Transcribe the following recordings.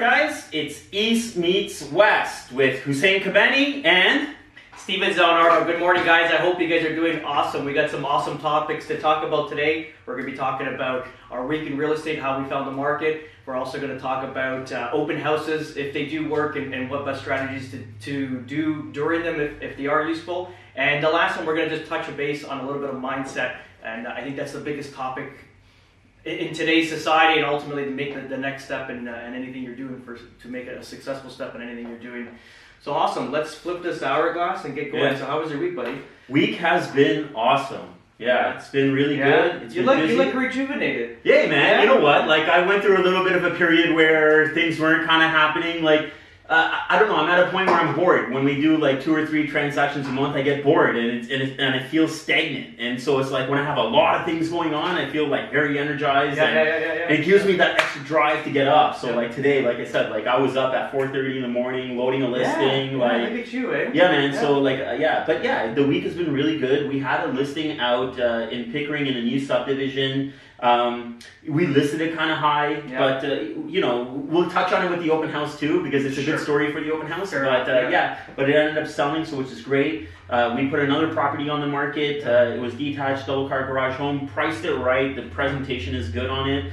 Alright guys, it's East meets West with Hussein Kabani and Steven Zalunardo. Good morning guys, I hope you guys are doing awesome. We got some awesome topics to talk about today. We're going to be talking about our week in real estate, how we found the market. We're also going to talk about open houses, if they do work, and what best strategies to do during them if they are useful. And the last one, we're going to just touch a base on a little bit of mindset, and I think that's the biggest topic in today's society, and ultimately to make the next step in anything you're doing to make it a successful step in anything you're doing. So awesome, let's flip this hourglass and get going. Yeah. So how was your week, buddy? Week has been awesome. Yeah, it's been really good. It's you look rejuvenated. Yeah, man. Yeah. You know what? Like, I went through a little bit of a period where things weren't kind of happening. Like, I don't know. I'm at a point where I'm bored. When we do like 2 or 3 transactions a month, I get bored and it feels stagnant. And so it's like when I have a lot of things going on, I feel like very energized. And it gives me that extra drive to get up. So like today, like I said, like I was up at 4:30 in the morning, loading a listing. Look at you, eh? Yeah, man. Yeah. So like, but yeah, the week has been really good. We had a listing out in Pickering in a new subdivision. We listed it kind of high, but you know, we'll touch on it with the open house too, because it's a good story for the open house. But it ended up selling, so which is great. We put another property on the market. It was detached, double car garage home. Priced it right. The presentation is good on it.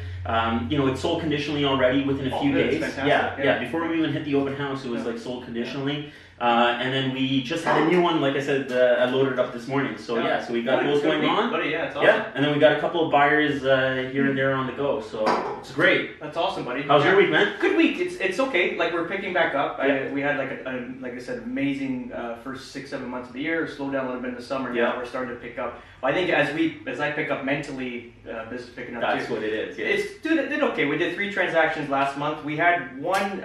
You know, it sold conditionally already within a few days. Yeah. Before we even hit the open house, it was like sold conditionally. And then we just had a new one, like I said, I loaded it up this morning. So so we got those going on. Buddy, it's awesome. Yeah, and then we got a couple of buyers here and there on the go. So it's great. That's awesome, buddy. How's your week, man? Good week. It's okay. Like we're picking back up. We had like I said, amazing first 6-7 months of the year. Slowed down a little bit in the summer. Now we're starting to pick up. I think as I pick up mentally, business picking up. That's too. what it is. Yeah. It did okay. We did 3 transactions last month. We had one.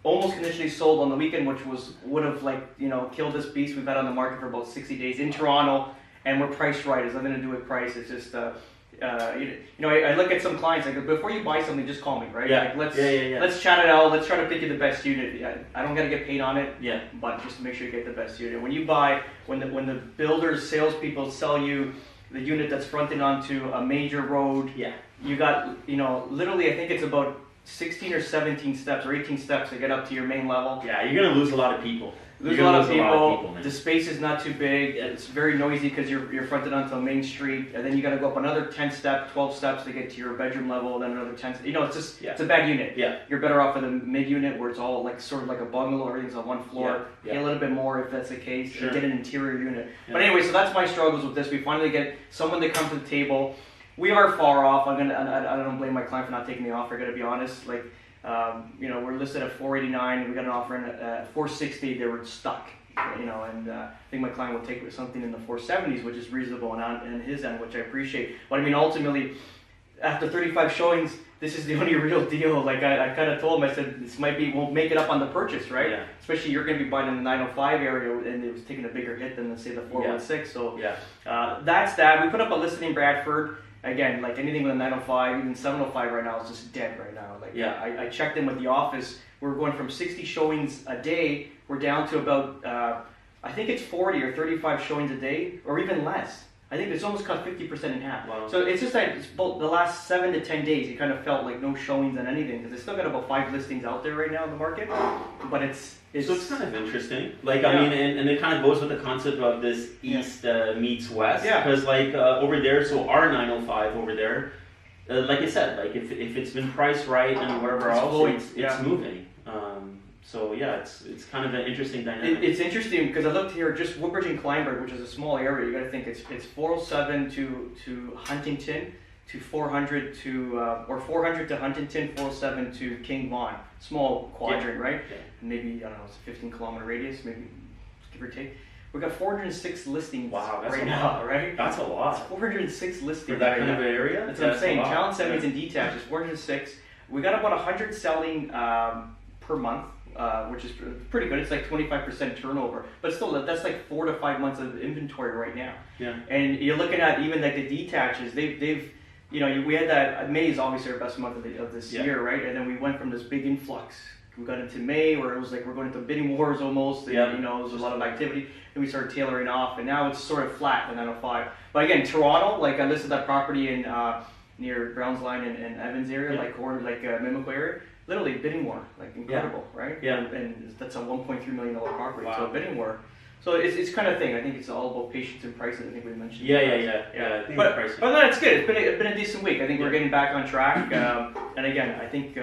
Almost conditionally sold on the weekend, which would have killed this beast. We've had on the market for about 60 days in Toronto, and we're priced right. It's nothing to do with price. It's just I look at some clients like, before you buy something, just call me, right? Yeah. Like, let's chat it out. Let's try to pick you the best unit. I don't gotta get paid on it. Yeah. But just to make sure you get the best unit. When you buy, when the builders, salespeople sell you the unit that's fronting onto a major road. Yeah. You got literally I think it's about 16 or 17 steps or 18 steps to get up to your main level. Yeah, you're going to lose a lot of people. Lose a lot of people. The space is not too big. It's very noisy because you're fronted onto a main street, and then you got to go up another 10 steps, 12 steps to get to your bedroom level, then another 10. It's just it's a bad unit. Yeah. You're better off with a mid unit where it's all like sort of like a bungalow. Everything's on one floor. Pay a little bit more if that's the case. And get an interior unit. Yeah. But anyway, so that's my struggles with this. We finally get someone to come to the table. We are far off. I don't blame my client for not taking the offer. I got to be honest. Like. We're listed at 489. We got an offer in at 460. They were stuck. And I think my client will take something in the 470s, which is reasonable on his end, which I appreciate. But I mean, ultimately, after 35 showings, this is the only real deal. Like I kind of told him, I said this won't make it up on the purchase, right? Yeah. Especially you're going to be buying in the 905 area, and it was taking a bigger hit than say the 416. So that's that. We put up a listing in Bradford. Again, like anything with a 905, even 705 right now is just dead right now. Like I checked in with the office. We're going from 60 showings a day. We're down to about, I think it's 40 or 35 showings a day, or even less. I think it's almost cut 50% in half. Wow. So it's just that the last 7 to 10 days, it kind of felt like no showings on anything, because I still got about 5 listings out there right now in the market, but it's so it's kind of interesting. Like I mean, and it kind of goes with the concept of this East meets West. Yeah. Because like over there, so our 905 over there, like I said, like if it's been priced right and whatever else, it's moving. So it's kind of an interesting dynamic. It's interesting because I looked here, just Woodbridge and Kleinburg, which is a small area. You got to think it's 407 to Huntington, to 400 to or 400 to Huntington, 407 to King Vaughan. Small quadrant, right? Yeah. Maybe I don't know, it's a 15-kilometer radius, maybe give or take. We got 406 listings right now, right? That's a lot. It's 406 listings for that kind of area. That's what I'm saying. Town 70s and detached is 406. We got about 100 selling per month. Which is pretty good. It's like 25% turnover, but still, that's like 4 to 5 months of inventory right now. Yeah. And you're looking at even like the detaches. They've we had that May is obviously our best month of this year, right? And then we went from this big influx. We got into May where it was like we're going into bidding wars almost. And, there was a lot of activity. And we started tailoring off, and now it's sort of flat the 905. But again, Toronto, like I listed that property in near Browns Line and Evans area, like Mimico area. literally bidding war, like incredible, right? Yeah. And that's a $1.3 million property, wow. so bidding war. So it's kind of thing. I think it's all about patience and pricing. I think we mentioned. Yeah. But no, it's good. It's been a decent week. I think we're getting back on track. And again, I think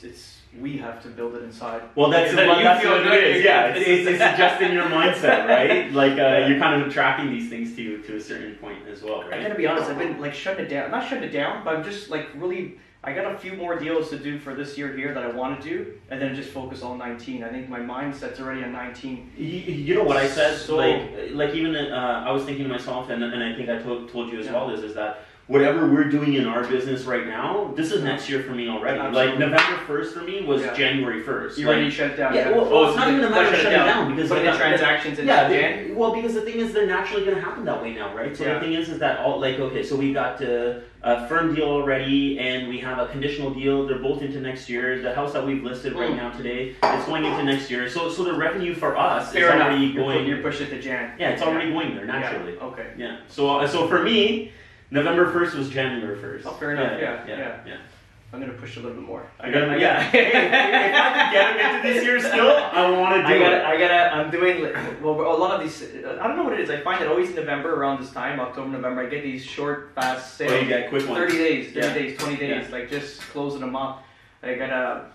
it's we have to build it inside. Well, that's what it is. Yeah, it's just in your mindset, right? Like you're kind of attracting these things to a certain point as well, right? I gotta be honest. I've been like shutting it down. Not shutting it down, but I'm just like really. I got a few more deals to do for this year here that I want to do, and then just focus on 19. I think my mindset's already on 19. You know what I said? So, like even I was thinking to myself, and I think I told you as well, is that whatever we're doing in our business right now, this is next year for me already. Absolutely. Like November 1st for me was January 1st. You already shut it down? Yeah, well, it's not even a matter of shutting it down because putting the transactions in. Well, because the thing is, they're naturally going to happen that way now, right? So the thing is that all okay, so we've got a firm deal already, and we have a conditional deal. They're both into next year. The house that we've listed right now today is going into next year. So the revenue for us is already going. You're pushing it to Jan. Yeah, it's already going there naturally. Yeah. Okay. Yeah. So for me, November 1st was January 1st. Oh, fair enough. Yeah. I'm gonna push a little bit more. Hey, if I can get them into this year still, I want to do it. I'm doing, well, a lot of these, I don't know what it is. I find that always in November, around this time, October, November, I get these short, fast sales. Oh, you get quick ones. 30 days, 20 days, like just closing them up. I gotta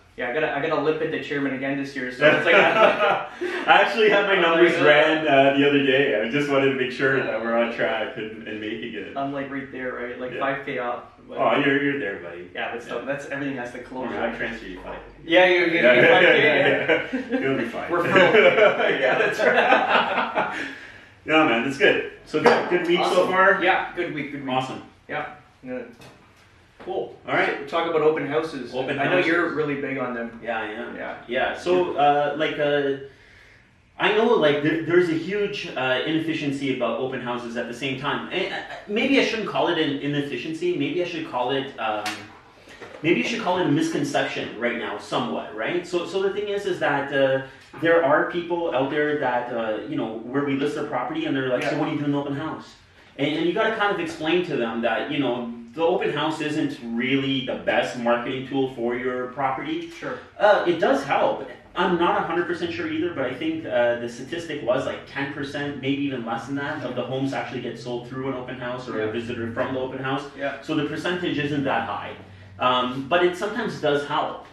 lip at the chairman again this year. So it's like I actually had my numbers ran the other day. I just wanted to make sure that we're on track and making it. I'm like right there, right? Like 5K off. But, oh, you're there, buddy. Yeah, but still, that's everything has to close. I'll transfer you 5K. Yeah, you're gonna be 5K. You'll be fine. We're full. Yeah, that's right. Yeah, man, that's good. So good week so far. Yeah, good week. Awesome. Yeah. Cool. All right. We'll talk about open houses. I know you're really big on them. Yeah, I am. Yeah. So, I know, there's a huge inefficiency about open houses at the same time. And maybe I shouldn't call it an inefficiency. Maybe I should call it. Maybe you should call it a misconception right now, somewhat, right? So the thing is that there are people out there that where we list their property and they're like, so what do you do in the open house? And you got to kind of explain to them that the open house isn't really the best marketing tool for your property. Sure. It does help. I'm not 100% sure either, but I think the statistic was like 10%, maybe even less than that, of the homes actually get sold through an open house or a visitor from the open house. Yeah. So the percentage isn't that high. But it sometimes does help.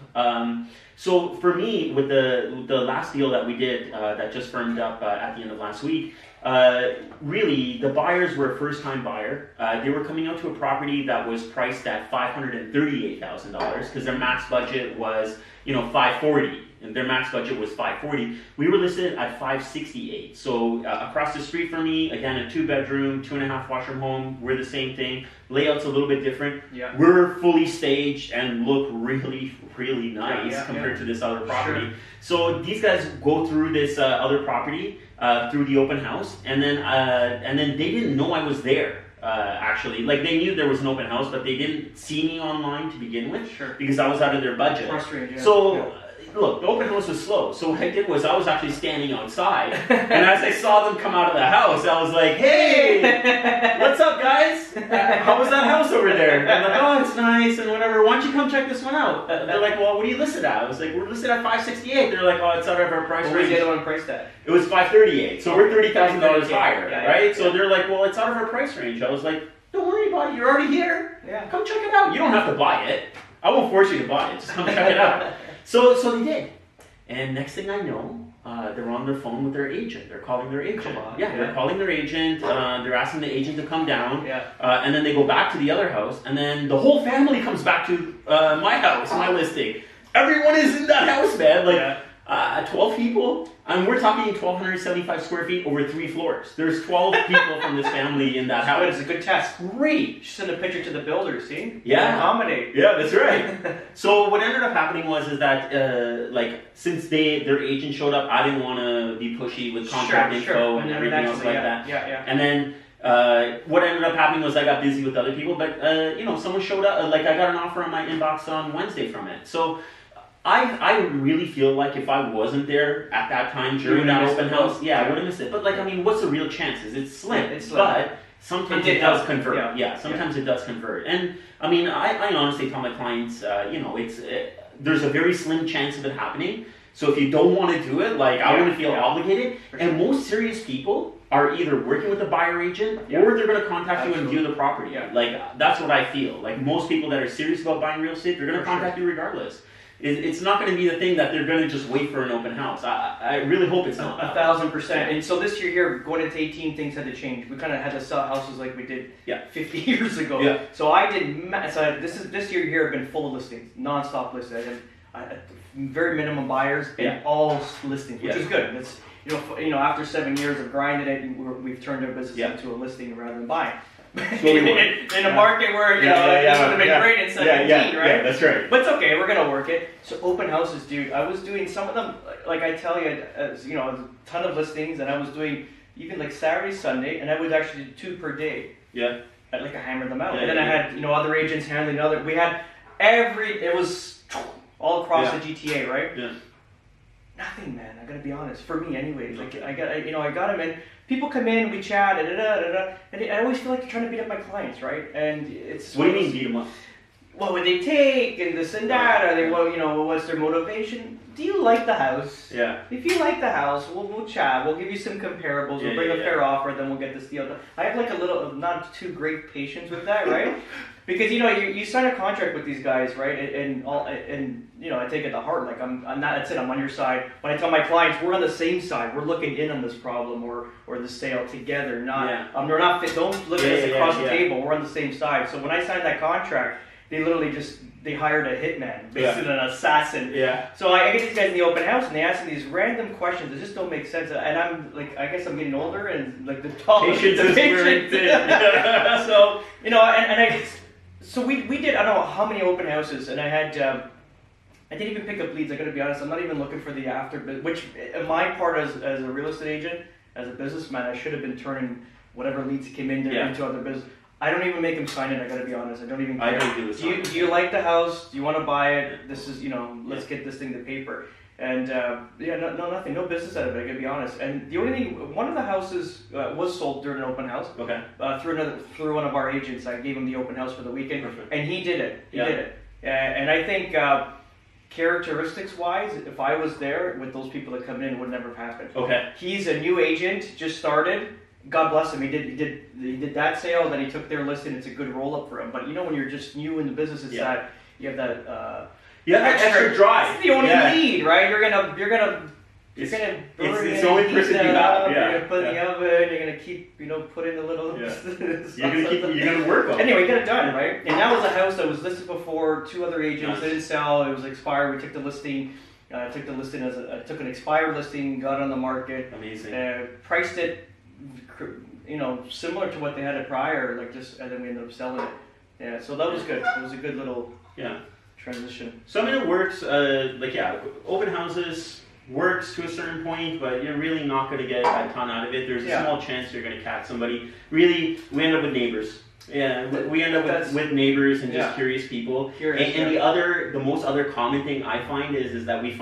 So for me, with the last deal that we did that just firmed up at the end of last week, really the buyers were a first-time buyer. They were coming out to a property that was priced at $538,000 because their max budget was $540,000. And their max budget was $540,000. We were listed at $568,000. So across the street from me, again, a 2-bedroom, 2.5 washroom home. We're the same thing. Layout's a little bit different. Yeah. We're fully staged and look really, really nice compared to this other property. Sure. So these guys go through this other property through the open house, and then they didn't know I was there. Actually, they knew there was an open house, but they didn't see me online to begin with because I was out of their budget. Frustrating. Yeah. So. Look, the open house was slow, so what I did was I was actually standing outside, and as I saw them come out of the house, I was like, hey, what's up, guys? How was that house over there? And they're like, oh, it's nice, and whatever. Why don't you come check this one out? They're like, well, what are you listed at? I was like, we're listed at $568,000. They're like, oh, it's out of our price range. What was the other one priced at? It was $538,000, so we're $30,000 higher, right? Yeah. So they're like, well, it's out of our price range. I was like, don't worry about it, you're already here. Yeah. Come check it out. You don't have to buy it. I won't force you to buy it. Just come check it out. So they did. And next thing I know, they're on their phone with their agent. They're calling their agent. They're calling their agent. They're asking the agent to come down. Yeah. And then they go back to the other house. And then the whole family comes back to my house, my listing. Everyone is in that house, man. 12 people. And we're talking 1,275 square feet over 3 floors. There's 12 people from this family in that house. It's a good test. Great. Just send a picture to the builder, see? Yeah. Accommodate. Yeah, that's right. So what ended up happening was that since their agent showed up, I didn't want to be pushy with contact info and everything else like that. Yeah. And then what ended up happening was I got busy with other people, but someone showed up. I got an offer on my inbox on Wednesday from it. So I really feel like if I wasn't there at that time during that open house, I would have missed it. But what's the real chances? It's slim. But sometimes it does convert. Sometimes it does convert. And I honestly tell my clients, there's a very slim chance of it happening. So if you don't want to do it, like I wouldn't feel obligated. And most serious people are either working with a buyer agent or they're going to contact you and view the property. Like that's what I feel. Like most people that are serious about buying real estate, they're going to contact you regardless. It's not going to be the thing that they're going to just wait for an open house. I really hope it's not. 1,000%. And so this year here, going into 18, things had to change. We kind of had to sell houses like we did 50 years ago. Yeah. So this year here have been full of listings, non-stop listings. Very minimum buyers and all listings, which is good. It's after 7 years of grinding it, we've turned our business into a listing rather than buying. in a market where this would have been great in 17, right? Yeah, that's right. But it's okay, we're gonna work it. So open houses, dude. I was doing some of them, like I tell you, a ton of listings, and I was doing even like Saturday, Sunday, and I would actually do 2 per day. Yeah. I hammered them out, and then I had other agents handling other. We had it was all across the GTA, right? Yeah. Nothing, man. I gotta be honest. For me, anyways. Like I got them in. People come in, we chat, and I always feel like they're trying to beat up my clients, right? And it's what do you mean beat them up? What would they take and this and that? Are they what's their motivation? Do you like the house? Yeah. If you like the house, we'll chat. We'll give you some comparables. We'll bring a fair offer, then we'll get this deal done. I have like a little, not too great patience with that, right? Because you sign a contract with these guys, right? And I take it to heart. Like I'm not. That's it. I'm on your side. When I tell my clients, we're on the same side. We're looking in on this problem or the sale together. Not. We're not. Don't look at us across the table. We're on the same side. So when I signed that contract, they literally they hired a hitman, basically an assassin. Yeah. So I get these guys in the open house and they ask me these random questions that just don't make sense. And I'm like, I guess I'm getting older and like the patience is wearing thin. So So we did, I don't know how many open houses, and I had, I didn't even pick up leads, I gotta be honest. I'm not even looking for the after, which in my part as a real estate agent, as a businessman, I should have been turning whatever leads came in there into other business. I don't even make them sign it, I gotta be honest. I don't even care. I don't do this. Do you like the house? Do you want to buy it? This is, let's get this thing to paper. And nothing, no business out of it, I gotta be honest. And the only thing, one of the houses was sold during an open house. Okay. Through one of our agents. I gave him the open house for the weekend. Perfect. And he did it. He did it. And I think characteristics-wise, if I was there with those people that come in, it would never have happened. Okay. He's a new agent, just started. God bless him. He did that sale, then he took their listing. It's a good roll-up for him. But when you're just new in the business, it's that you have that. Extra drive. It's the only lead, right? You're gonna It's the only person you have. You're gonna put it in the oven. You're gonna keep put in the little. You're gonna work on it. Anyway, get it done, right? And that was a house that was listed before. 2 other agents didn't sell. It was expired. We took the listing. Took the listing took an expired listing. Got it on the market. Amazing. Priced it, similar to what they had it prior. And then we ended up selling it. Yeah. So that was good. It was a good little. Transition. So I mean, it works. Open houses works to a certain point, but you're really not going to get a ton out of it. There's a small chance you're going to catch somebody. Really, we end up with neighbors. Yeah, we end up with neighbors and just curious people. And the most other common thing I find is that we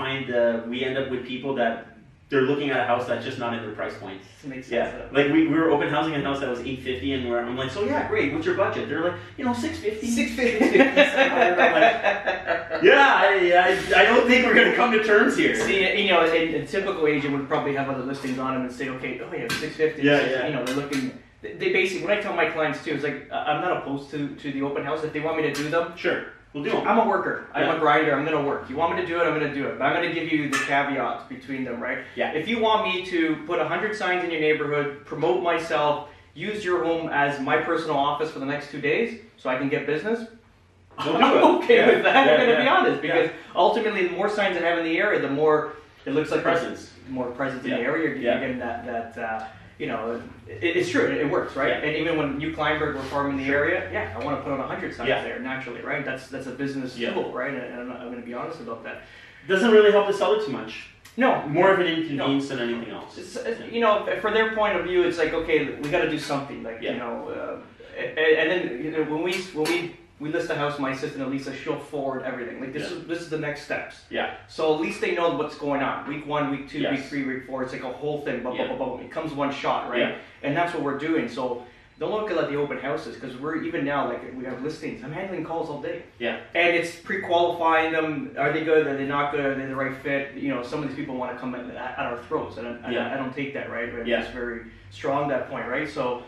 end up with people that they're looking at a house that's just not in their price point. Makes sense. Yeah, like we were open housing a house that was $850, and I'm like, so yeah, great. What's your budget? They're like, $650. $650. I'm like, I don't think we're gonna come to terms here. See, a typical agent would probably have other listings on them and say, okay, $650. They're looking. They basically, when I tell my clients too, it's like I'm not opposed to the open house if they want me to do them. Sure. We'll do them. I'm a worker. I'm a grinder. I'm going to work. You want me to do it, I'm going to do it. But I'm going to give you the caveats between them, right? Yeah. If you want me to put 100 signs in your neighborhood, promote myself, use your home as my personal office for the next 2 days so I can get business, we'll do it. I'm okay with that. I'm going to be honest. Because ultimately, the more signs I have in the area, the more it looks like presence. More presence in the area. You're getting that it's true, it works, right? And even when New Kleinberg were farming the area, I want to put on 100 signs there naturally, right? That's a business tool, right? And I'm going to be honest about that. Doesn't really help the seller too much. No. More of an inconvenience than anything else. For their point of view, it's like, okay, we got to do something, and then when we list a house, my assistant Elisa, she'll forward everything. Like this is the next steps. Yeah. So at least they know what's going on. Week 1, week 2, week 3, week 4. It's like a whole thing. It comes one shot, right? Yeah. And that's what we're doing. So don't look at the open houses, because we're even now, like, we have listings. I'm handling calls all day. Yeah. And it's pre-qualifying them. Are they good? Are they not good? Are they the right fit? You know, some of these people want to come at our throats, and I don't take that, right? I'm just very strong at that point, right? So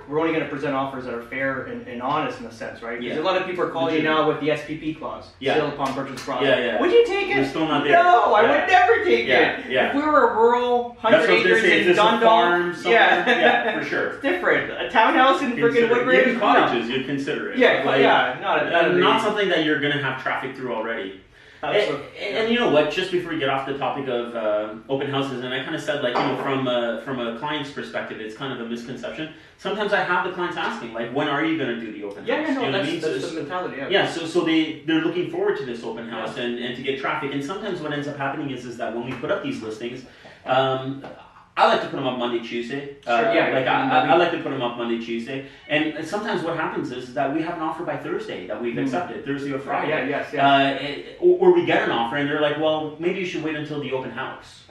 we're only going to present offers that are fair and honest in a sense, right? Because a lot of people are calling you now with the SPP clause, sale upon purchase process. Would you take it? We're still not there. No, I would never take it. Yeah. If we were a rural 100 acres in Dundalk, for sure. It's different. A townhouse in freaking Woodbridge. Even cottages, you'd consider it. Not something that you're going to have traffic through already. And you know what? Just before we get off the topic of open houses, and I kind of said, like, you know, from a client's perspective, it's kind of a misconception. Sometimes I have the clients asking, like, when are you going to do the open house? You know what I mean? That's the mentality. So they're looking forward to this open house and to get traffic. And sometimes what ends up happening is that when we put up these listings, I like to put them up Monday, Tuesday. I like to put them up Monday, Tuesday. And sometimes what happens is that we have an offer by Thursday that we've accepted, Thursday or Friday. Or we get an offer and they're like, well, maybe you should wait until the open house.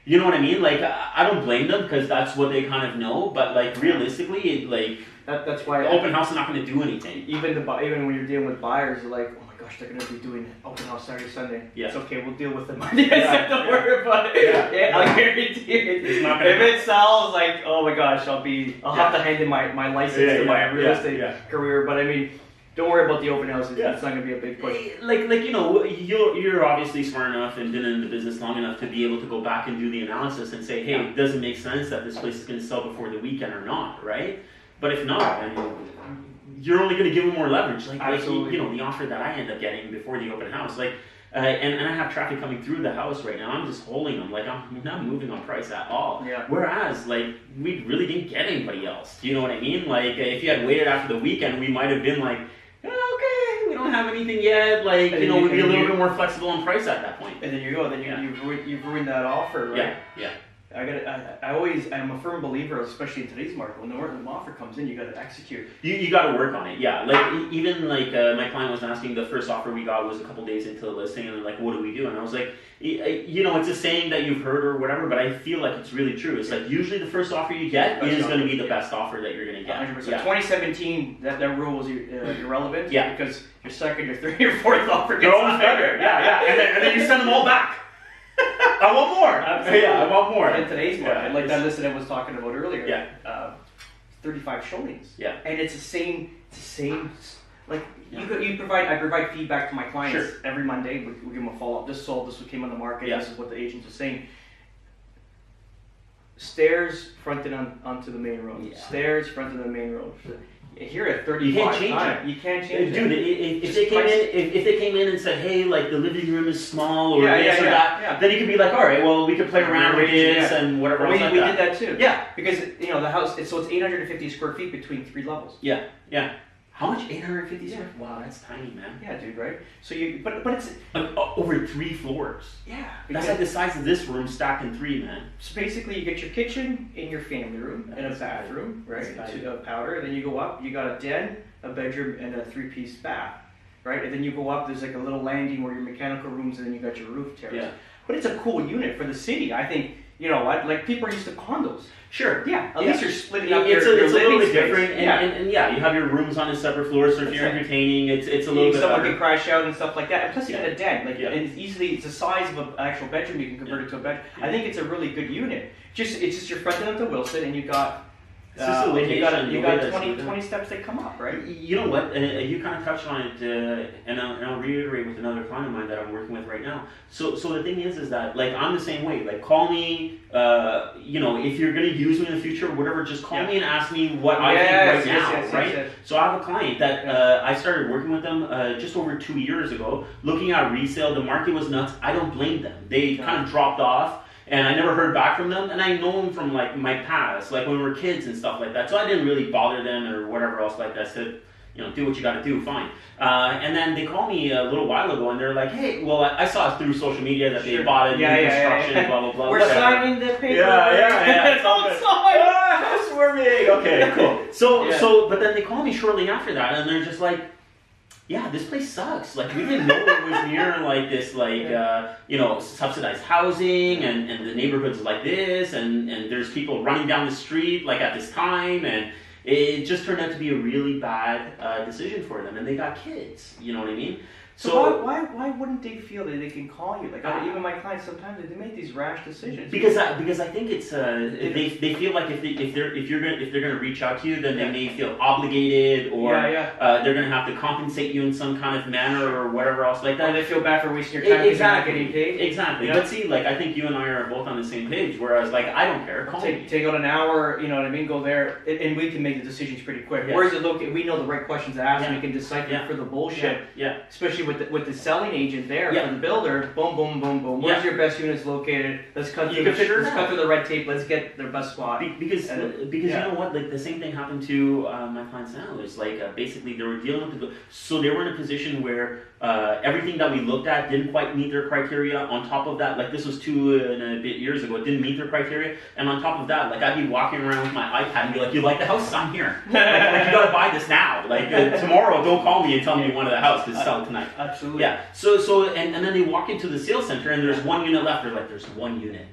You know what I mean? Like, I don't blame them because that's what they kind of know. But, like, realistically, that's why open house is not going to do anything. Even when you're dealing with buyers, they're like, gosh, they're going to be doing open house Saturday, Sunday. Yeah. It's okay, we'll deal with it Monday. Don't worry about it. I guarantee it. It's not gonna if it sells, like, oh my gosh, I'll have to hand in my license to my real estate career. But I mean, don't worry about the open houses. It's not going to be a big push. Like you know, you're obviously smart enough and been in the business long enough to be able to go back and do the analysis and say, hey, does it make sense that this place is going to sell before the weekend or not, right? But if not, I mean, you're only going to give them more leverage. Like you know, the offer that I end up getting before the open house, like, and I have traffic coming through the house right now. I'm just holding them. Like, I'm not moving on price at all. Yeah. Whereas, like, we really didn't get anybody else. Do you know what I mean? Like, if you had waited after the weekend, we might have been like, okay, we don't have anything yet. Like, you know, we'd be a little bit more flexible on price at that point. And then you go. Then you've ruined that offer, right? Yeah. I'm a firm believer, especially in today's market, when the offer comes in, you got to execute. You got to work on it, yeah. Like, even like my client was asking, the first offer we got was a couple days into the listing, and they're like, what do we do? And I was like, you know, it's a saying that you've heard or whatever, but I feel like it's really true. It's like, usually the first offer you get is going to be the best offer that you're going to get. 100%. 2017, that rule was irrelevant. Yeah. Because your second, your third, your fourth offer gets better. Yeah. And then you send them all back. I want more. Absolutely. Yeah, I want more. In today's market, like that list that I was talking about earlier. 35 showings. Yeah. And it's the same. Like I provide feedback to my clients every Monday. We give them a follow up. This sold. This came on the market. This is what the agents are saying. Stairs fronted onto the main road. Yeah. Stairs fronted on the main road. Here at 35, you can't change it. You can't change it. Dude, if they came in and said, hey, like the living room is small or this or that, then you could be like, all right, well, we could play around with this and whatever else like we that. did that too. Yeah. Because, you know, the house, it's 850 square feet between 3 levels. Yeah. How much? 850 square feet? Wow, that's tiny, man. Yeah, dude, right? So but it's over 3 floors. Yeah. That's like the size of this room stacked in 3, man. So basically, you get your kitchen in your family room and a bathroom, right? To a powder. Then you go up, you got a den, a bedroom, and a 3-piece bath, right? And then you go up, there's like a little landing where your mechanical rooms, and then you got your roof terrace. Yeah. But it's a cool unit for the city. I think, you know what? Like, people are used to condos. Sure. Yeah. At least you're splitting up it's your a little bit space. different, and you have your rooms on a separate floor, so if you're entertaining, it's a little bit someone better. can crash out and stuff like that. And plus, you got a den, and it's the size of an actual bedroom. You can convert it to a bed. I think it's a really good unit. It's just you're fronting up to Wilson, and you got. You got 20 steps that come up, right? You know what? You kind of touched on it, and I'll reiterate with another client of mine that I'm working with right now. So the thing is that, like, I'm the same way. Like, call me. You know, if you're going to use me in the future, whatever, just call me and ask me what I think right now, right? Yes. So I have a client that I started working with them just over 2 years ago, looking at resale. The market was nuts. I don't blame them. They kind of dropped off. And I never heard back from them, and I know them from like my past, like when we were kids and stuff like that. So I didn't really bother them or whatever else like that. I said, you know, do what you got to do, fine. And then they called me a little while ago, and they're like, hey, well, I saw through social media that they bought a new construction, blah blah blah. We're signing the paper. Yeah. It's all signed. Swerving. Okay, cool. So, but then they called me shortly after that, and they're just like, yeah, this place sucks. Like, we didn't know it was near, like, this, like, you know, subsidized housing, and the neighborhood's like this, and there's people running down the street, like, at this time, and it just turned out to be a really bad decision for them, and they got kids. You know what I mean? So why wouldn't they feel that they can call you? Like even my clients sometimes they make these rash decisions. Because I think it's they feel like if they're gonna reach out to you, then they may feel obligated, or they're gonna have to compensate you in some kind of manner or whatever else like that. Or they feel bad for wasting your time because you're not getting paid. Exactly. But see, like I think you and I are both on the same page. Whereas like I don't care. Take out an hour, you know what I mean? Go there, and we can make the decisions pretty quick. Yes. Whereas we know the right questions to ask, and we can decipher for the bullshit. Yeah. Especially with the selling agent there for the builder, boom, boom, boom, boom. Where's your best units located? Let's cut through the red tape. Let's get their best spot. Because you know what, like the same thing happened to my clients now. It's like basically they were dealing with so they were in a position where everything that we looked at didn't quite meet their criteria. On top of that, like this was 2 and a bit years ago, it didn't meet their criteria. And on top of that, like I'd be walking around with my iPad and be like, "You like the house? I'm here. like you gotta buy this now. Like tomorrow, don't call me and tell me you wanted the house because sell it tonight." Absolutely. Yeah. So and then they walk into the sales center and there's 1 unit left. They're like, "There's 1 unit.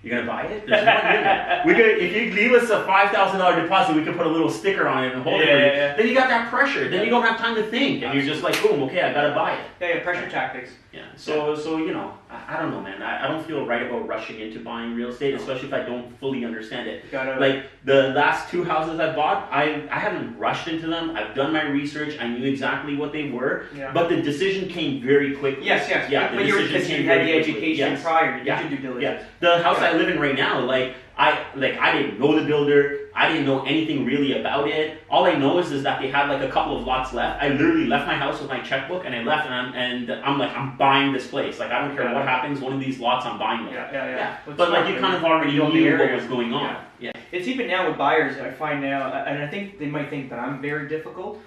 You're gonna buy it? There's 1 unit. We could, if you leave us a $5,000 deposit, we could put a little sticker on it and hold it for you." Then you got that pressure. Then you don't have time to think, and you're just like, "Boom, okay, I gotta buy it." Yeah, pressure tactics. Yeah. So you know, I don't know, man. I don't feel right about rushing into buying real estate, especially if I don't fully understand it. Like the last 2 houses I bought, I haven't rushed into them. I've done my research. I knew exactly what they were, but the decision came very quickly. Yes. Yeah. But you had the education prior to your due diligence. Yeah. The house I live in right now, I didn't know the builder. I didn't know anything really about it. All I know is that they had like a couple of lots left. I literally left my house with my checkbook and I left, and I'm like, I'm buying this place. Like I don't care what happens. One of these lots, I'm buying them. Yeah. But like you kind of already knew what was going on. Yeah. It's even now with buyers. I find now, and I think they might think that I'm very difficult.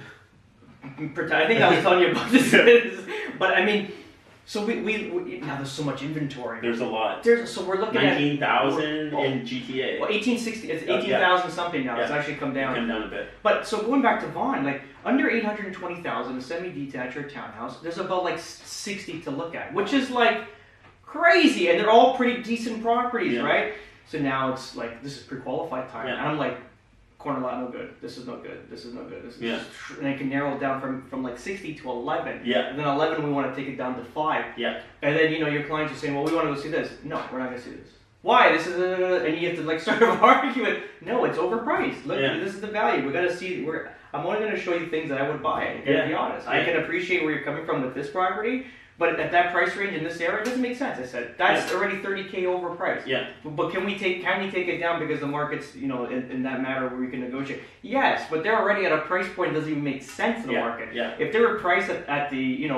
I think I was telling you about this, but I mean. So we now there's so much inventory. There's a lot. So we're looking 19,000 in GTA. Well, 1860. It's 18,000 something now. It's actually come down. Come down a bit. But so going back to Vaughan, like under 820,000, a semi-detached or a townhouse, there's about like 60 to look at, which is like crazy, and they're all pretty decent properties, right? So now it's like this is pre-qualified time, and I'm like. Corner lot, no good. This is no good. This is no good. This is and I can narrow it down from like 60 to 11. Yeah. And then 11, we want to take it down to 5. Yeah. And then your clients are saying, well, we want to go see this. No, we're not going to see this. Why? This is and you have to like sort of argue it. No, it's overpriced. Look, this is the value. We got to see. I'm only going to show you things that I would buy. To be honest, I can appreciate where you're coming from with this property. But at that price range in this area, it doesn't make sense. I said that's already $30K overpriced. Yeah. But can we take it down because the market's in that matter where we can negotiate? Yes, but they're already at a price point that doesn't even make sense in the market. Yeah. If they were priced at the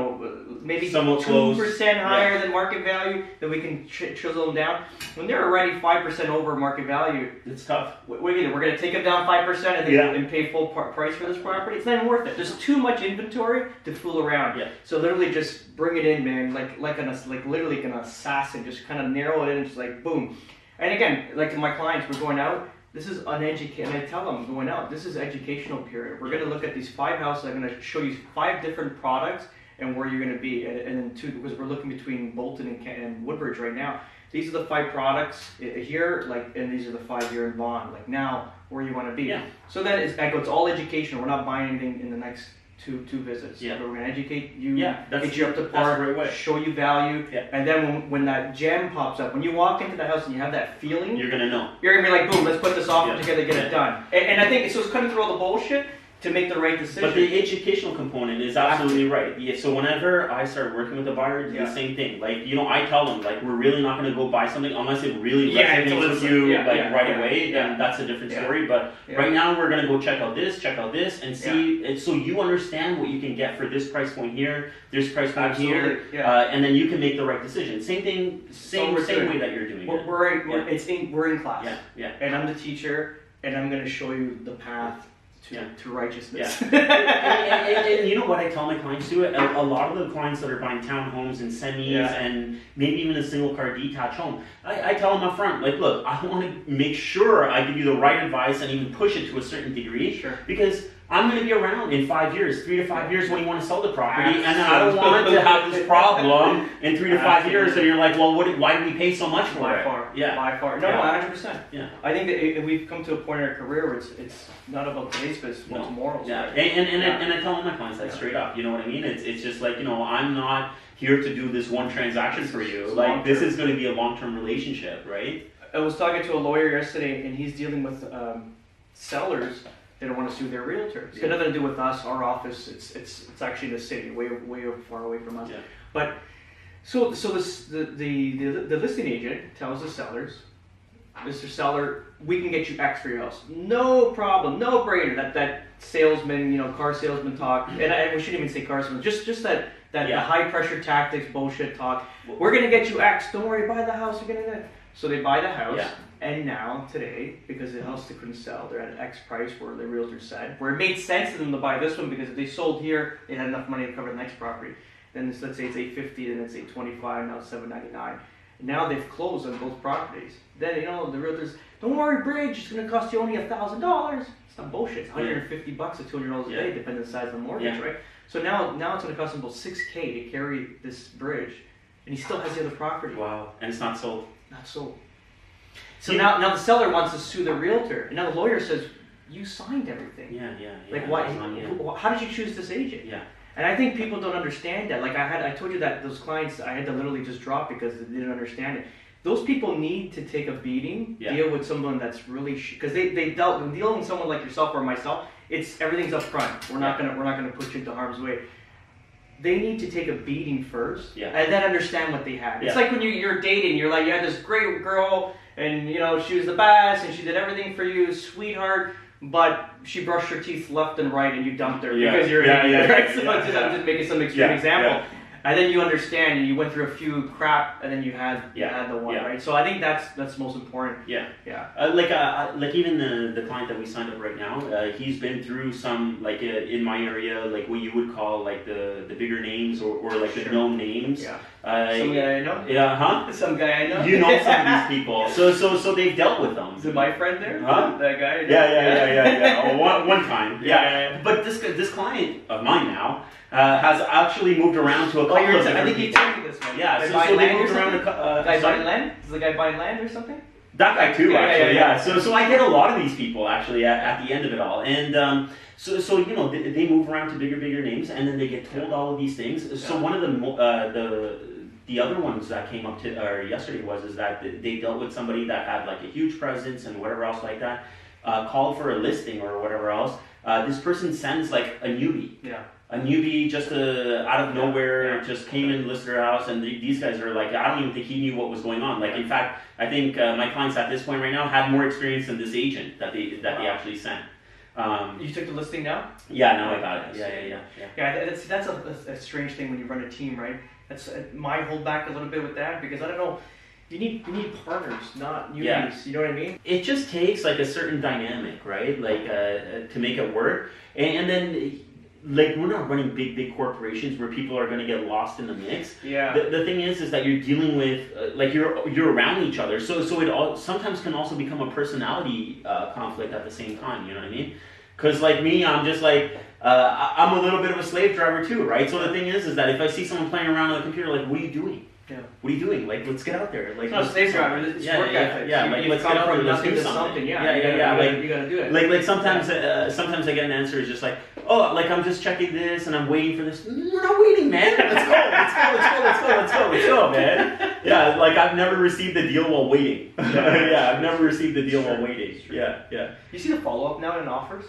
maybe 2% higher than market value, then we can chisel them down. When they're already 5% over market value, it's tough. We're going to take them down 5% and pay full price for this property. It's not even worth it. There's too much inventory to fool around. Yeah. So literally just bring it in, man, like literally like an assassin. Just kind of narrow it in, and just like boom. And again, like to my clients, we're going out. This is uneducated, and I tell them going out. This is educational period. We're going to look at these 5 houses. I'm going to show you 5 different products and where you're going to be, and then 2 because we're looking between Bolton and Woodbridge right now. These are the 5 products here, and these are the 5 here in Vaughan. Like now, where you want to be. Yeah. So then it's all educational. We're not buying anything in the next two visits. Yeah. We're going to educate you, get you up to par, show you value, and then when that gem pops up, when you walk into the house and you have that feeling, you're going to know. You're going to be like, boom, let's put this offer together, get it done. And I think it's cutting through all the bullshit to make the right decision. But the educational component is absolutely right. Yeah, so whenever I start working with a buyer, it's the same thing. Like, I tell them, like, we're really not going to go buy something unless it really resonates with you right away. Then that's a different story. But right now, we're going to go check out this, and see. So you understand what you can get for this price point here, this price point here, and then you can make the right decision. Same thing, same way that you're doing it. We're in class. Yeah. And I'm the teacher, and I'm going to show you the path to righteousness. And you know what I tell my clients too? A lot of the clients that are buying townhomes and semis and maybe even a single car detached home, I tell them up front, like, look, I want to make sure I give you the right advice and even push it to a certain degree. Sure. Because I'm going to be around in 5 years, 3 to 5 years when you want to sell the property, and I don't want to have this problem in 3 to 5 years, and you're like, well, why did we pay so much for by it? Far. Yeah, by far. No, 100%. Yeah, I think that we've come to a point in our career where it's not about today's business, it's about tomorrow's. Yeah, and I tell all my clients that straight up. You know what I mean? It's just like, I'm not here to do this one transaction for you. Like, this is going to be a long-term relationship, right? I was talking to a lawyer yesterday, and he's dealing with sellers. They don't want to sue their realtor. It's got nothing to do with us, our office. It's actually the city, way far away from us. Yeah. But so the listing agent tells the sellers, Mr. Seller, we can get you X for your house. No problem, no brainer. That salesman, car salesman talk, and we shouldn't even say car salesman. Just that the high pressure tactics bullshit talk. We're gonna get you X. Don't worry, buy the house. You're gonna get it. So they buy the house. Yeah. And now, today, because the house they couldn't sell, they're at an X price where the realtor said, where it made sense to them to buy this one because if they sold here, they had enough money to cover the next property. Then let's say it's $850, then it's $825, now it's $799. Now they've closed on both properties. Then the realtor's, don't worry, bridge, it's going to cost you only $1,000. It's not bullshit. It's $150 or $200 a day, depending on the size of the mortgage, right? So now it's going to cost him about $6K to carry this bridge, and he still has the other property. Wow, and it's not sold. Not sold. So now the seller wants to sue the realtor, and now the lawyer says, you signed everything. Yeah. Like, why? How did you choose this agent? Yeah. And I think people don't understand that. Like I told you that those clients I had to literally just drop because they didn't understand it. Those people need to take a beating, deal with someone that's really because they dealt dealing with someone like yourself or myself. It's everything's up front. We're not gonna put you into harm's way. They need to take a beating first, and then understand what they have. It's like when you're dating, you're like, you had this great girl, and she was the best, and she did everything for you, sweetheart, but she brushed her teeth left and right, and you dumped her because you're an idiot, right? So I'm just making some extreme example. And then you understand, and you went through a few crap, and then you had the one, right? So I think that's most important. Like even the client that we signed up right now, he's been through some in my area, like what you would call like the bigger names or like the known names. Yeah. Some guy I know. Yeah, huh? Some guy I know. You know some of these people, so they've dealt with them. Is it my friend there? Huh? That guy. Yeah. One time. Yeah. But this client of mine now. Has actually moved around to a couple of different I think you told me this one. Yeah, so they moved around. Guy buying land? Is the guy buying land or something? That guy too, actually. Yeah. So I get a lot of these people actually at the end of it all, and so they move around to bigger names, and then they get told all of these things. So one of the other ones that came up yesterday was that they dealt with somebody that had like a huge presence and whatever else like that, called for a listing or whatever else. This person sends like a newbie. Yeah. A newbie just out of nowhere just came in, listed her house, and these guys are like, I don't even think he knew what was going on. Like, in fact, I think my clients at this point right now had more experience than this agent that they actually sent. You took the listing now? Yeah, now I got it. Yeah, that's a strange thing when you run a team, right? That's my hold back a little bit with that because I don't know. You need partners, not newbies. Yeah. You know what I mean? It just takes like a certain dynamic, right? Like to make it work, and then. Like, we're not running big corporations where people are going to get lost in the mix. Yeah. The thing is that you're dealing with you're around each other, so it all sometimes can also become a personality conflict at the same time. You know what I mean? Because like me, I'm just like I'm a little bit of a slave driver too, right? So the thing is that if I see someone playing around on the computer, like, what are you doing? Yeah. What are you doing? Like, let's get out there. Like, it's not a slave driver. It's work ethic. Yeah. Like, let's get out there. Let's do something. Yeah. Like, you gotta do it. Like sometimes I get an answer is just like, oh, like I'm just checking this and I'm waiting for this. We're not waiting, man. Let's go, man. Yeah. Like I've never received a deal while waiting. I've never received a deal while waiting. Yeah. You see the follow up now in offers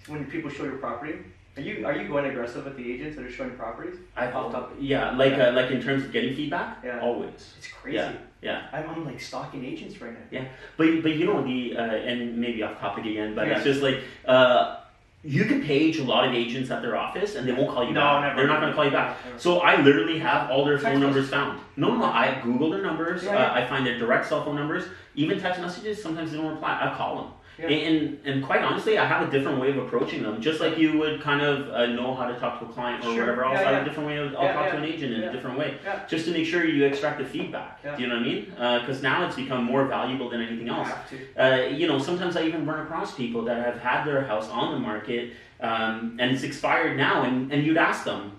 when people show your property. Are you going aggressive with the agents that are showing properties? Like in terms of getting feedback. Yeah. Always. It's crazy. Yeah. I'm like stalking agents right now. Yeah, but and maybe off topic again, but it's just like you can page a lot of agents at their office and they won't call you back. Never. They're not going to call you back. So I literally have all their phone numbers found. No, I Google their numbers. I find their direct cell phone numbers. Even text messages. Sometimes they don't reply. I call them. And quite honestly, I have a different way of approaching them. Just like you would kind of know how to talk to a client or whatever else, I have a different way. I'll talk to an agent in a different way, just to make sure you extract the feedback. Do you know what I mean? Because now it's become more valuable than anything else. Sometimes I even run across people that have had their house on the market and it's expired now, and you'd ask them,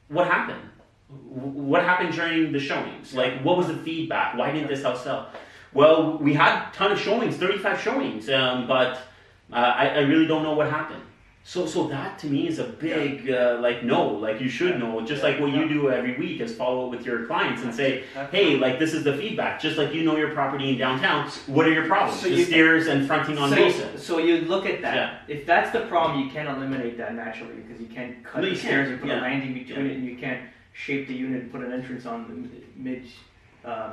what happened? What happened during the showings? Like, what was the feedback? Why didn't this house sell? Well, we had a ton of showings, 35 showings, but I really don't know what happened. So that to me is a big, you should know, just like what you do every week is follow up with your clients and say, hey, like this is the feedback, just like you know your property in downtown, what are your problems? The stairs and fronting on Wilson. So you look at that. If that's the problem, you can't eliminate that naturally because you can't cut the stairs and put a landing between it, and you can't shape the unit and put an entrance on the mid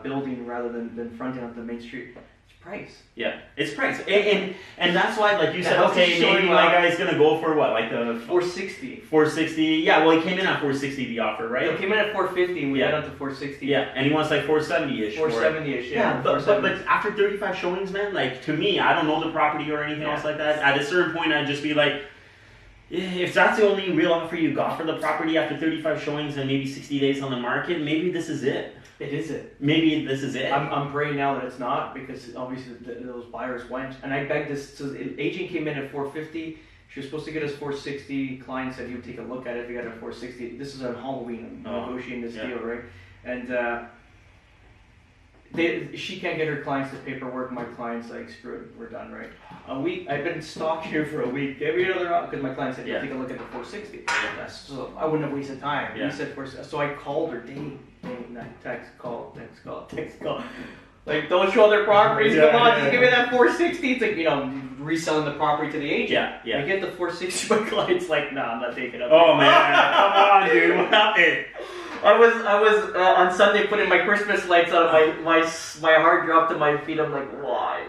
building rather than fronting up the main street. Price. Yeah, it's price, and that's why, like you said, okay, maybe my guy's gonna go for what, like the 460. 460. Yeah, well, he came in at 460 the offer, right? He came in at 450, and we got up to 460. Yeah, and he wants like 470ish. 470ish. Yeah, but after 35 showings, man, like to me, I don't know the property or anything else like that. At a certain point, I'd just be like, if that's the only real offer you got for the property after 35 showings and maybe 60 days on the market, maybe this is it. It is it. Maybe this is it. I'm praying now that it's not, because obviously those buyers went. And I begged this. So the agent came in at 450. She was supposed to get us 460. Client said he would take a look at it if we got it at 460. This is on Halloween. I'm negotiating this deal, right? And she can't get her clients the paperwork. My client's like, screw it, we're done, right? A week. I've been stalking her for a week. Every other, because my client said, take a look at the 460. So I wouldn't have wasted time. He said 460. So I called her, text call. Like, don't show their properties. Come on, just give me that 460. It's like, reselling the property to the agent. I get the 460. My client's like, nah, I'm not taking it. Oh man, come on, dude, what happened? I was on Sunday putting my Christmas lights on. My heart dropped to my feet. I'm like, why?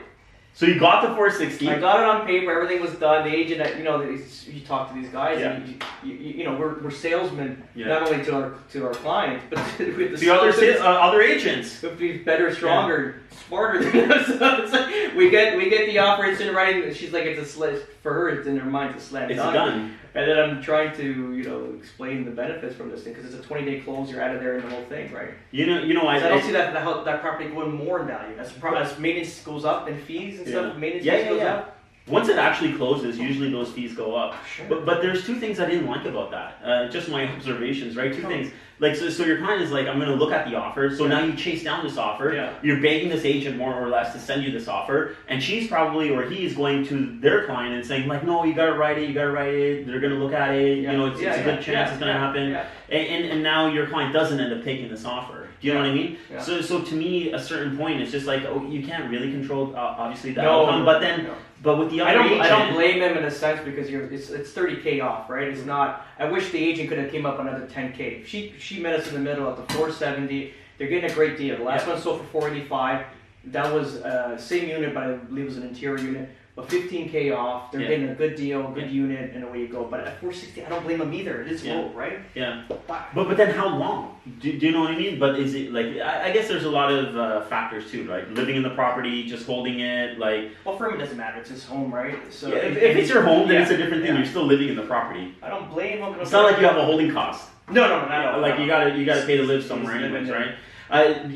So you got the 460. I got it on paper. Everything was done. The agent, you talk to these guys. And we're salesmen, not only to our clients, but to other agents. We have to be better, stronger, smarter than us. So it's like, we get the offer. It's in writing. She's like, it's for her. It's in her mind. It's a slam done. And then I'm trying to explain the benefits from this thing, because it's a 20-day close. You're out of there in the whole thing, right? I don't see that property going more in value. As maintenance goes up and fees and stuff, maintenance fees goes up. Once it actually closes, usually those fees go up. Sure. But there's two things I didn't like about that. Just my observations, right? Two things. Like, so your client is like, I'm going to look at the offer. So now you chase down this offer. You're begging this agent more or less to send you this offer. And she's probably, or he's going to their client and saying like, no, you got to write it. They're going to look at it. It's a good chance it's going to happen. And now your client doesn't end up taking this offer. Do you know what I mean? So to me, a certain point, it's just like, you can't really control, obviously, the outcome. But with the other agent, I don't blame him in a sense, because it's $30K off, right? It's not. I wish the agent could have came up another $10K. She met us in the middle at the 470. They're getting a great deal. The last one sold for 485. That was same unit, but I believe it was an interior unit. But $15K off. They're getting a good deal, good unit, and away you go. But at 460, I don't blame them either. It is low, right? Yeah. But then how long? Do you know what I mean? But is it like, I guess there's a lot of factors too, like living in the property, just holding it, like. Well, for him it doesn't matter. It's his home, right? So if it's your home, then it's a different thing. You're still living in the property. I don't blame him. It's not like you have a holding cost. No, not at all. Like you gotta pay to live somewhere anyways, right?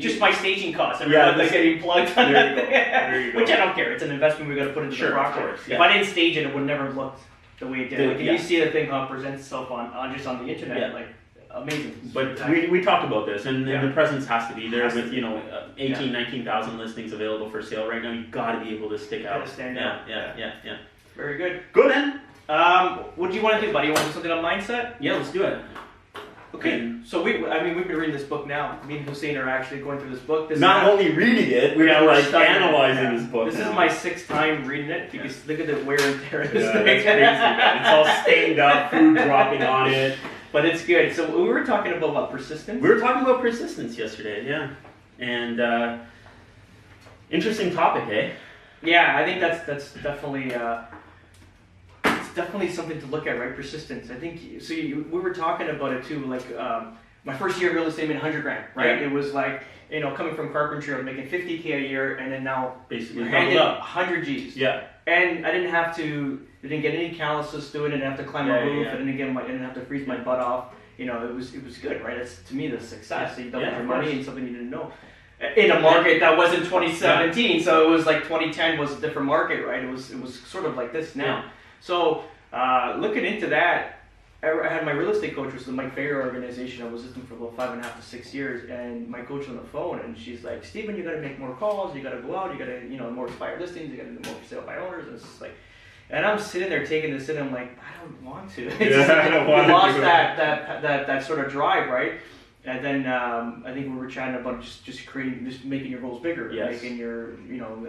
Just my staging costs. That's getting plugged on that thing. Which I don't care. It's an investment we got to put into the property. If I didn't stage it, it would never have looked the way it did. Like, if you see the thing how it presents itself on the internet, like amazing. But we talked about this, and the presence has to be there with 18,000, 19,000 listings available for sale right now. You got to be able to stick out. Stand out. Yeah. Very good. Good then. What do you want to do, buddy? You want to do something on mindset? Yeah, let's do it. Okay, so we've been reading this book now. Me and Hussein are actually going through this book. Not only reading it, we're analyzing this book. This is my 6th time reading it. You can look at the wear and tear of this thing. That's crazy, man. It's all stained up, food dropping on it. But it's good. So we were talking about what, persistence? We were talking about persistence yesterday, and interesting topic, eh? Yeah, I think that's definitely. Definitely something to look at, right? Persistence. I think so. We were talking about it too. Like my first year in real estate made 100 grand, right? Yeah. It was like, you know, coming from carpentry, I was making 50K a year, and then now basically handed 100 G's. Yeah. And I didn't get any calluses doing it. I didn't have to climb a roof. I didn't have to freeze my butt off. You know, it was good, right? That's to me the success. So you doubled your money in something you didn't know. In a market that wasn't 2017, so it was like 2010 was a different market, right? It was sort of like this now. Yeah. So looking into that, I had my real estate coach, which was the Mike Fair organization. I was with them for about 5.5 to 6 years, and my coach on the phone, and she's like, "Steven, you got to make more calls. You got to go out. You got to, you know, more expired listings. You got to do more for sale by owners." And it's just like, and I'm sitting there taking this in. I'm like, I don't want to. I don't want to. Lost that sort of drive, right? And then I think we were chatting about just making your goals bigger, making your, you know,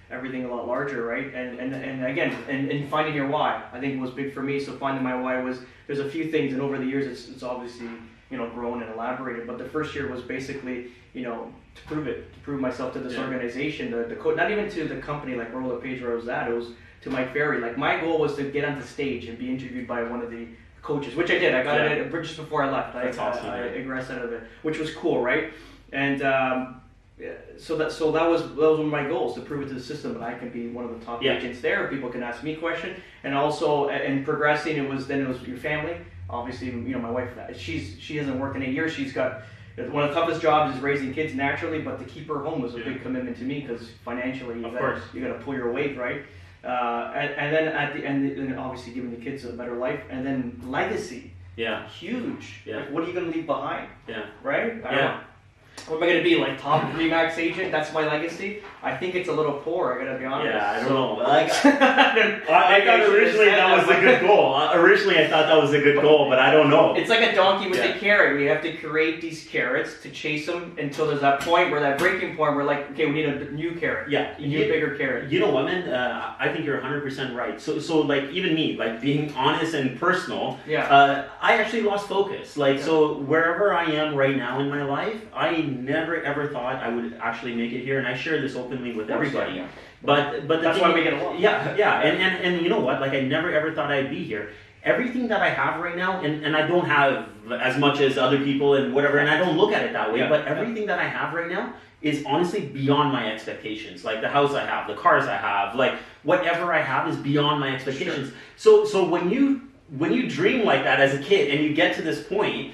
everything a lot larger, right? And again, and finding your why, I think was big for me. So finding my why was, there's a few things, and over the years it's obviously, you know, grown and elaborated. But the first year was basically, you know, to prove myself to this organization, the not even to the company like Roller Page where I was at, it was to Mike Ferry. Like my goal was to get on the stage and be interviewed by one of the coaches, which I did. I got it just before I left. That's awesome. I egressed out of it, which was cool, right? And so that was one of my goals, to prove it to the system that I can be one of the top agents there. People can ask me questions, and also in progressing, it was your family. Obviously, you know, my wife, she hasn't worked in 8 years. She's got one of the toughest jobs is raising kids naturally, but to keep her home was a big commitment to me, because financially you got to pull your weight, right? And then at the end, and obviously giving the kids a better life, and then legacy. Yeah. Huge. Yeah. Like, what are you going to leave behind? Yeah. Right? Yeah. What am I going to be, like top Remax agent? That's my legacy. I think it's a little poor, I got to be honest. Yeah, I don't know. Like, I thought originally that was a good goal. Originally I thought that was a good goal, but I don't know. It's like a donkey with a carrot. We have to create these carrots to chase them until there's that point where that breaking point, we're like, okay, we need a new carrot. Yeah. A new bigger carrot. You know what, man? I think you're 100% right. So like, even me, like being honest and personal, I actually lost focus. Like, so wherever I am right now in my life, I never ever thought I would actually make it here, and I share this openly with everybody. But that's why we get along. Yeah. And you know what? Like, I never ever thought I'd be here. Everything that I have right now, and I don't have as much as other people and whatever, and I don't look at it that way, but everything that I have right now is honestly beyond my expectations. Like the house I have, the cars I have, like whatever I have is beyond my expectations. Sure. So when you dream like that as a kid and you get to this point,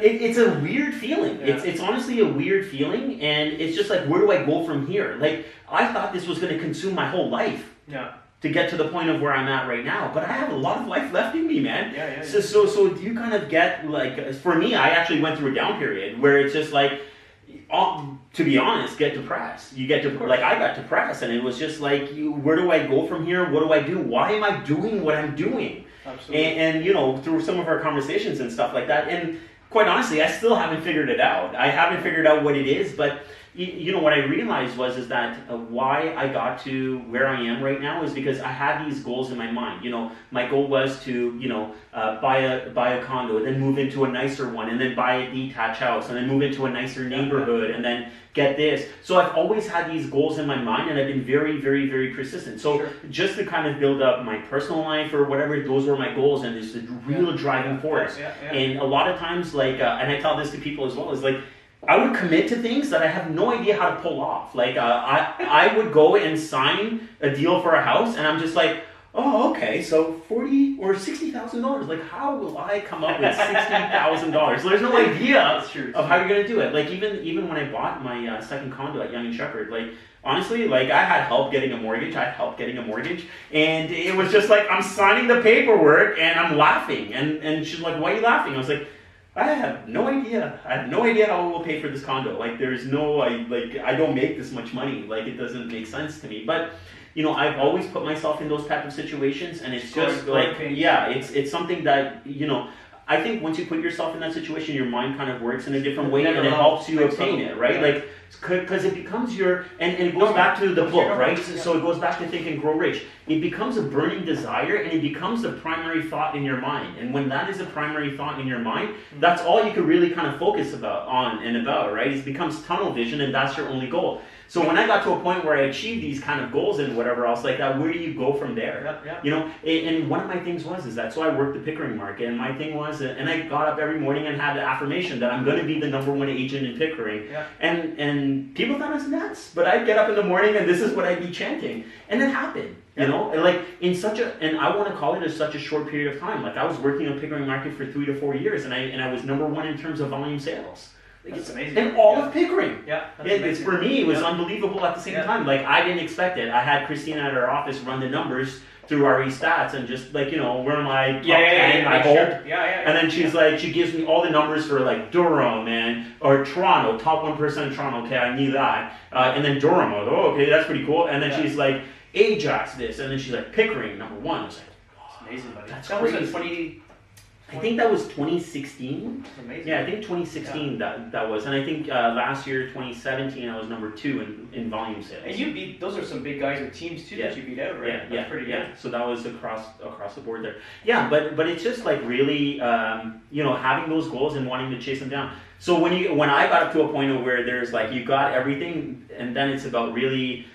it's a weird feeling. Yeah. It's honestly a weird feeling, and it's just like, where do I go from here? Like, I thought this was going to consume my whole life to get to the point of where I'm at right now, but I have a lot of life left in me, man. So you kind of get, like, for me, I actually went through a down period where it's just like, to be honest, get depressed. You get like, I got depressed, and it was just like, where do I go from here? What do I do? Why am I doing what I'm doing? Absolutely. And you know, through some of our conversations and stuff like that, and quite honestly, I still haven't figured it out. I haven't figured out what it is, but you know, what I realized is that why I got to where I am right now is because I had these goals in my mind. You know, my goal was to, you know, buy a condo, and then move into a nicer one, and then buy a detached house, and then move into a nicer neighborhood, and then get this. So I've always had these goals in my mind, and I've been very, very, very persistent. So just to kind of build up my personal life or whatever, those were my goals, and it's the real driving force. And a lot of times, like, and I tell this to people as well, is like, I would commit to things that I have no idea how to pull off. Like, I would go and sign a deal for a house, and I'm just like, oh, okay, so $40,000 or $60,000. Like, how will I come up with $60,000? So there's no idea of how you're gonna do it. Like, even when I bought my second condo at Young and Shepherd, like, honestly, like, I had help getting a mortgage. And it was just like, I'm signing the paperwork, and I'm laughing. And she's like, why are you laughing? I was like, I have no idea. I have no idea how we'll pay for this condo. Like, there's no, I don't make this much money. Like, it doesn't make sense to me. But, you know, I've always put myself in those type of situations, and it's just like, it's something that, you know, I think once you put yourself in that situation, your mind kind of works in a different way, and it helps you obtain it, right? Like, because it becomes your, and it goes back to the book, right? So it goes back to Think and Grow Rich. It becomes a burning desire, and it becomes the primary thought in your mind. And when that is a primary thought in your mind, that's all you can really kind of focus on, right? It becomes tunnel vision, and that's your only goal. So when I got to a point where I achieved these kind of goals and whatever else like that, where do you go from there? You know, and one of my things is that, so I worked the Pickering market, and my thing was, and I got up every morning and had the affirmation that I'm going to be the #1 agent in Pickering. And people thought I was nuts, but I'd get up in the morning and this is what I'd be chanting. And it happened. You know, and like in and I want to call it such a short period of time. Like I was working on Pickering market for 3 to 4 years, and I was #1 in terms of volume sales. Like that's amazing. And all of Pickering. It's for me, it was unbelievable at the same time. Like I didn't expect it. I had Christina at our office run the numbers through RE stats and just like, you know, where am I top 10, I hope. And then she's like, she gives me all the numbers for like Durham or Toronto, top 1% in Toronto. Okay, I knew that. And then Durham, oh, okay, that's pretty cool. And then she's like, Ajax this, and then she's like, Pickering #1. I was like, oh, amazing, buddy. That's that crazy. was in 20. I think that was 2016. That's amazing. Yeah, I think 2016 that was, and I think last year 2017 I was #2 in volume sales. And you beat those are some big guys or teams too that you beat out, right? That's pretty good. So that was across the board there. Yeah, but it's just like really you know, having those goals and wanting to chase them down. So when I got up to a point where there's like you got everything, and then it's about really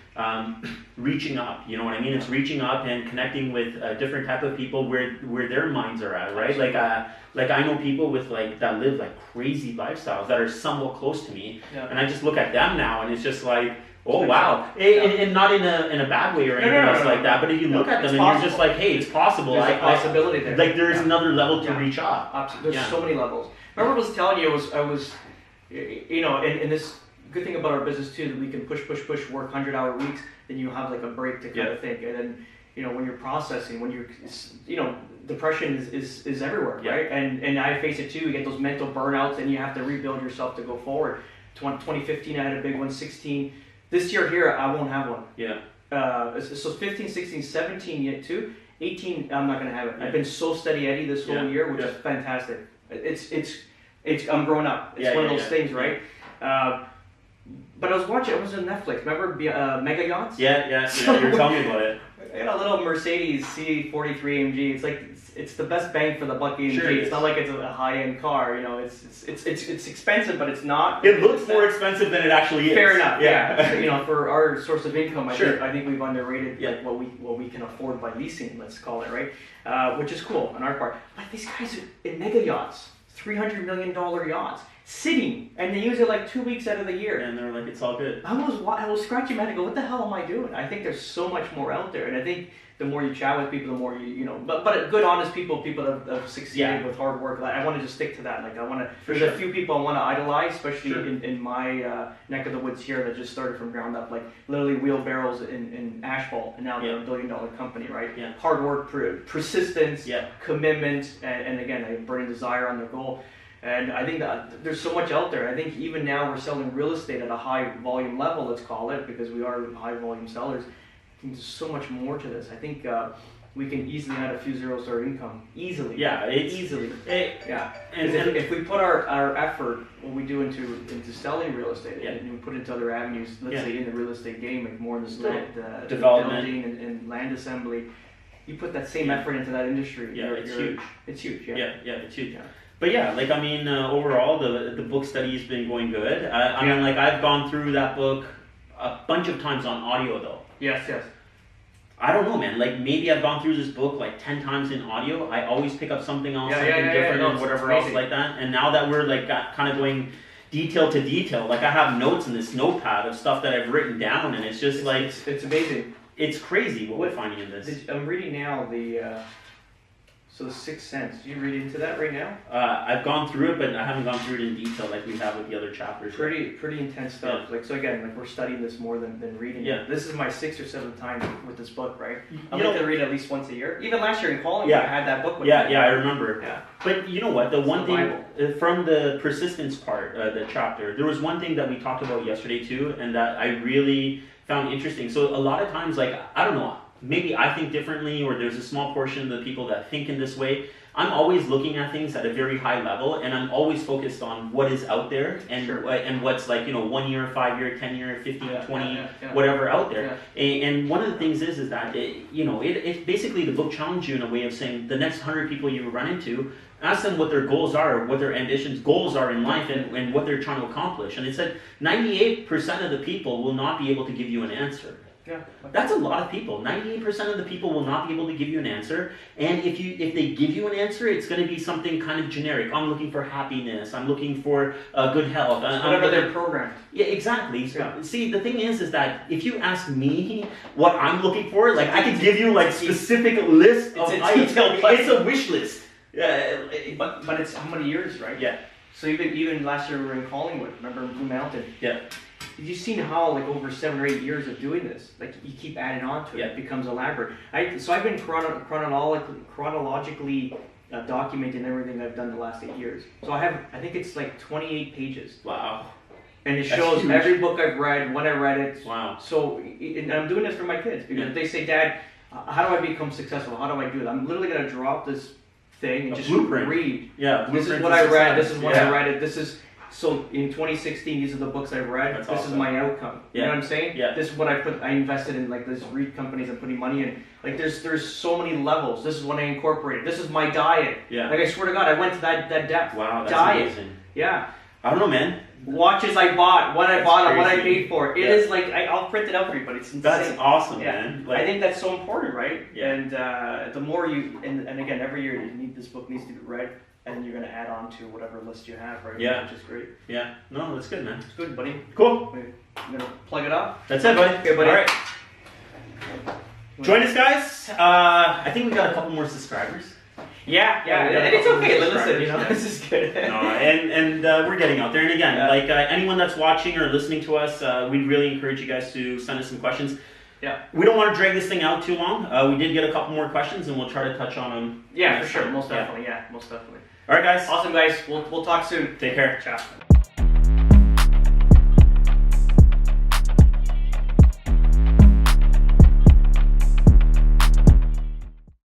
reaching up, you know what I mean? It's reaching up and connecting with different type of people where their minds are at, right? Like I know people with like that live like crazy lifestyles that are somewhat close to me, and I just look at them now, and it's just like, oh wow, and not in a bad way or anything else like that. But if you look at them and you're just like, hey, it's possible. There's a possibility there. Like there's another level to reach up. Absolutely. There's so many levels. Remember, I was telling you, I was, you know, in this. Good thing about our business too, that we can push, work 100-hour weeks, then you have like a break to kind of think, and then, you know, when you're processing, when you're, you know, depression is everywhere, right? And I face it too. You get those mental burnouts, and you have to rebuild yourself to go forward. 2015, I had a big one. 16, this year here, I won't have one. So 15, 16, 17 yet too. 18, I'm not gonna have it. I've been so steady Eddie this whole year, which is fantastic. It's I'm growing up. It's one of those things, right? But I was watching, it was on Netflix, remember Mega Yachts? Yeah, you were telling me about it. I got a little Mercedes C43 AMG, it's like, it's the best bang for the buck AMG. It's not like it's a high-end car, you know, it's expensive, but it's not. It looks more expensive than it actually is. Fair enough, you know, for our source of income, I think we've underrated like what we can afford by leasing, let's call it, right? Which is cool on our part. But these guys are in Mega Yachts, $300 million yachts. Sitting, and they use it like 2 weeks out of the year. And they're like, it's all good. I was scratching my head and go, what the hell am I doing? I think there's so much more out there, and I think the more you chat with people, the more you know. But good, honest people that have succeeded with hard work. Like, I want to just stick to that. Like I want to. There's a few people I want to idolize, especially in my neck of the woods here that just started from ground up. Like literally wheelbarrows in asphalt, and now they're $1 billion company, right? Hard work, persistence, commitment, and again, a burning desire on their goal. And I think that there's so much out there. I think even now we're selling real estate at a high volume level, let's call it, because we are high volume sellers. I think there's so much more to this. I think we can easily add a few zeros to our income. Easily. Easily. And if we put our effort, what we do into selling real estate, and we put it into other avenues, let's say in the real estate game, like more in the development building and land assembly, you put that same effort into that industry. It's huge. It's huge. It's huge. But like I mean, overall, the book study has been going good. I mean, like I've gone through that book a bunch of times on audio, though. Yes. I don't know, man. Like maybe I've gone through this book like 10 times in audio. I always pick up something else, something different, and whatever else like that. And now that we're like kind of going detail to detail, like I have notes in this notepad of stuff that I've written down, and it's just it's amazing. It's crazy what we're finding in this. I'm reading now So the Sixth Sense, do you read into that right now? I've gone through it, but I haven't gone through it in detail like we have with the other chapters. Pretty intense stuff. Like so again, like we're studying this more than reading it. This is my 6th or 7th time with this book, right? I like to read at least once a year. Even last year in calling, I had that book with me. I remember. But you know what? The one thing from the persistence part, the chapter, there was one thing that we talked about yesterday too, and that I really found interesting. So a lot of times, like I don't know. Maybe I think differently, or there's a small portion of the people that think in this way. I'm always looking at things at a very high level, and I'm always focused on what is out there and what's like, 1 year, 5 year, 10 year, 15, 20, whatever out there. And one of the things is that, it basically the book challenged you in a way of saying the next 100 people you run into, ask them what their goals are, what their ambitions, goals are in life, and what they're trying to accomplish. And it said 98% of the people will not be able to give you an answer. Yeah, that's a lot of people. 98% of the people will not be able to give you an answer. And if they give you an answer, it's going to be something kind of generic. I'm looking for happiness. I'm looking for good health. Whatever they're programmed. Yeah, exactly. Yeah. See, the thing is that if you ask me what I'm looking for, like I could give you like specific list of items. It's a wish list. But it's how many years, right? Yeah. So even last year we were in Collingwood. Remember in Blue Mountain? Yeah. You've seen how like over 7 or 8 years of doing this, like you keep adding on to it, it becomes elaborate. So I've been chronologically documenting everything I've done the last 8 years. So I think it's like 28 pages. Wow. And it shows every book I've read, when I read it. Wow. So and I'm doing this for my kids because if they say, Dad, how do I become successful? How do I do it? I'm literally going to drop this thing and just read. Yeah. This is what I read. This is when I read it. This is. So in 2016, these are the books I read. That's awesome. Is my outcome. You know what I'm saying? Yeah. This is what I invested in, like this REIT companies I'm putting money in. Like there's so many levels. This is what I incorporated. This is my diet. Yeah. Like I swear to God, I went to that depth. Wow, that's diet. amazing. Yeah. I don't know, man. Watches I bought, what I bought, and what I paid for. It is like I'll print it out for you, but it's insane. That's awesome, man. Like, I think that's so important, right? Yeah. And the more you and again every year this book needs to be read. And you're going to add on to whatever list you have, right? Yeah. Which is great. Yeah. No, that's good, man. It's good, buddy. Cool. I'm going to plug it up. That's it, buddy. Okay, buddy. All right. Join us, guys. I think we got a couple more subscribers. Yeah. And it's okay. Listen, this is good. No, and we're getting out there. And again, like anyone that's watching or listening to us, we'd really encourage you guys to send us some questions. Yeah. We don't want to drag this thing out too long. We did get a couple more questions, and we'll try to touch on them. Yeah, for sure. Most definitely. Yeah, most definitely. All right, guys. Awesome, guys. We'll talk soon. Take care. Ciao.